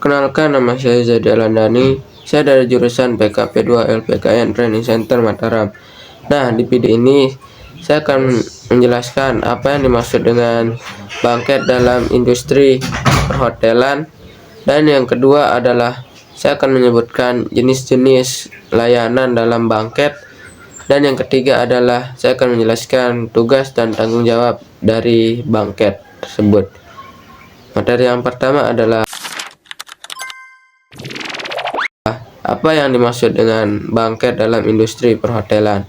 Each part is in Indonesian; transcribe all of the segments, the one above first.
Perkenalkan, nama saya Zadi Alandani. Saya dari jurusan PKP2 LPKN Training Center Mataram. Nah, di video ini saya akan menjelaskan apa yang dimaksud dengan bangket dalam industri perhotelan, dan yang kedua adalah saya akan menyebutkan jenis-jenis layanan dalam bangket, dan yang ketiga adalah saya akan menjelaskan tugas dan tanggung jawab dari bangket tersebut. Materi yang pertama adalah apa yang dimaksud dengan bangket dalam industri perhotelan.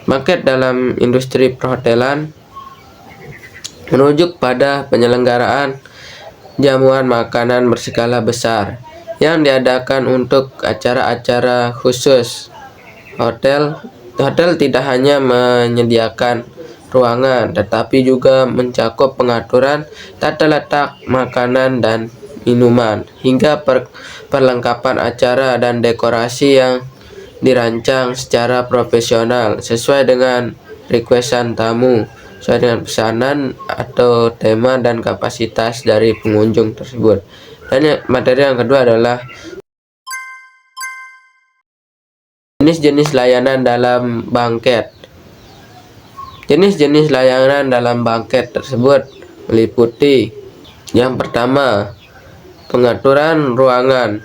Bangket dalam industri perhotelan merujuk pada penyelenggaraan jamuan makanan berskala besar yang diadakan untuk acara-acara khusus. Hotel tidak hanya menyediakan ruangan, tetapi juga mencakup pengaturan tata letak makanan dan minuman, hingga perlengkapan acara dan dekorasi yang dirancang secara profesional sesuai dengan requestan tamu, sesuai dengan pesanan atau tema dan kapasitas dari pengunjung tersebut. Dan materi yang kedua adalah jenis-jenis layanan dalam bangket. Jenis-jenis layanan dalam bangket tersebut meliputi yang pertama, pengaturan ruangan.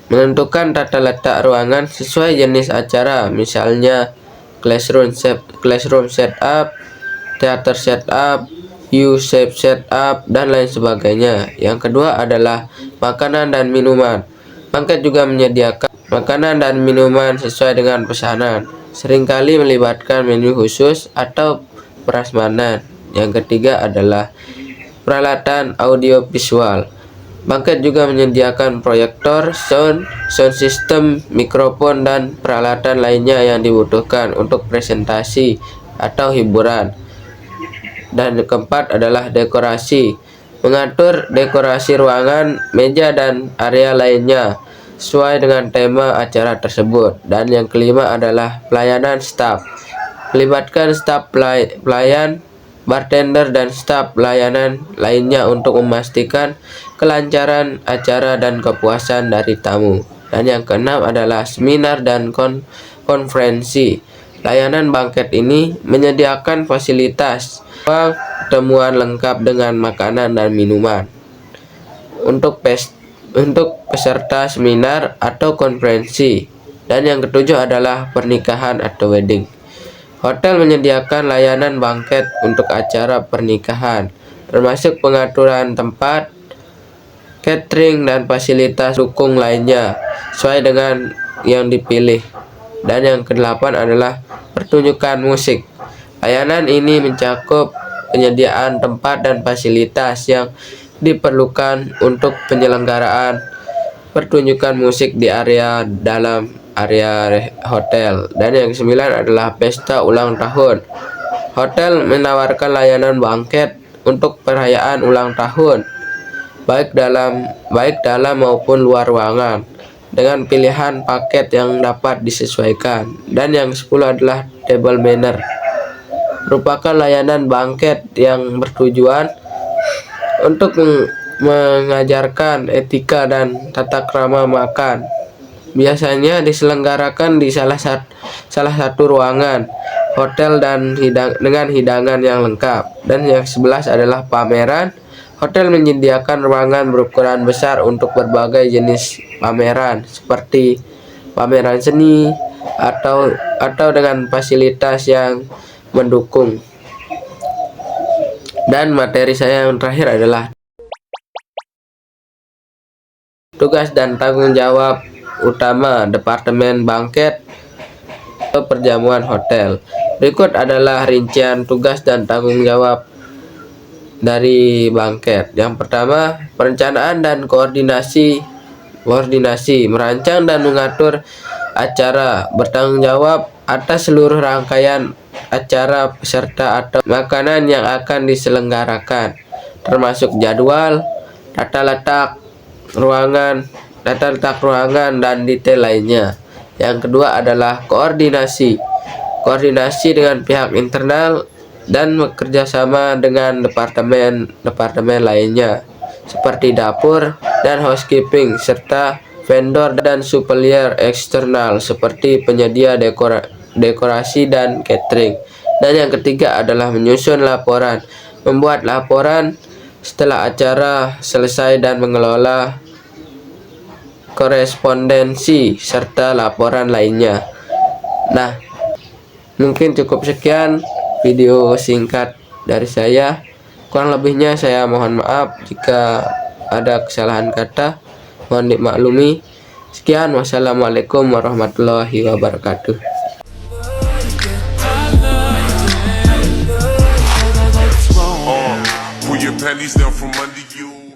Menentukan tata letak ruangan sesuai jenis acara, misalnya classroom setup, theater setup, U-shape setup, dan lain sebagainya. Yang kedua adalah makanan dan minuman. Bangket juga menyediakan makanan dan minuman sesuai dengan pesanan, seringkali melibatkan menu khusus atau prasmanan. Yang ketiga adalah peralatan audio visual. Bangket juga menyediakan proyektor, sound system, mikrofon, dan peralatan lainnya yang dibutuhkan untuk presentasi atau hiburan. Dan yang keempat adalah dekorasi. Mengatur dekorasi ruangan, meja, dan area lainnya sesuai dengan tema acara tersebut. Dan yang kelima adalah pelayanan staf. Melibatkan staf pelayan, bartender, dan staf pelayanan lainnya untuk memastikan kelancaran acara dan kepuasan dari tamu. Dan yang keenam adalah seminar dan konferensi. Layanan bangket ini menyediakan fasilitas pertemuan lengkap dengan makanan dan minuman untuk peserta seminar atau konferensi. Dan yang ketujuh adalah pernikahan atau wedding. Hotel menyediakan layanan bangket untuk acara pernikahan, termasuk pengaturan tempat, catering, dan fasilitas dukung lainnya sesuai dengan yang dipilih. Dan yang kedelapan adalah pertunjukan musik. Layanan ini mencakup penyediaan tempat dan fasilitas yang diperlukan untuk penyelenggaraan pertunjukan musik di dalam area hotel. Dan yang kesembilan adalah pesta ulang tahun. Hotel menawarkan layanan bangket untuk perayaan ulang tahun, baik dalam maupun luar ruangan, dengan pilihan paket yang dapat disesuaikan. Dan yang ke-10 adalah table manner, merupakan layanan bangket yang bertujuan untuk mengajarkan etika dan tata krama makan. Biasanya diselenggarakan di salah satu ruangan hotel dan dengan hidangan yang lengkap. Dan yang ke-11 adalah pameran. Hotel menyediakan ruangan berukuran besar untuk berbagai jenis pameran, seperti pameran seni atau dengan fasilitas yang mendukung. Dan materi saya yang terakhir adalah tugas dan tanggung jawab utama Departemen Bangket atau Perjamuan Hotel. Berikut adalah rincian tugas dan tanggung jawab dari bangket. Yang pertama, perencanaan dan koordinasi, merancang dan mengatur acara, bertanggung jawab atas seluruh rangkaian acara peserta atau makanan yang akan diselenggarakan, termasuk jadwal, tata letak ruangan, dan detail lainnya. Yang kedua adalah koordinasi dengan pihak internal dan bekerja sama dengan departemen lainnya, seperti dapur dan housekeeping, serta vendor dan supplier eksternal seperti penyedia dekorasi dan catering. Dan yang ketiga adalah menyusun laporan, membuat laporan setelah acara selesai dan mengelola korespondensi serta laporan lainnya. Nah, mungkin cukup sekian video singkat dari saya. Kurang lebihnya saya mohon maaf jika ada kesalahan kata, mohon dimaklumi. Sekian, wassalamualaikum warahmatullahi wabarakatuh. Pull your panties down from under you.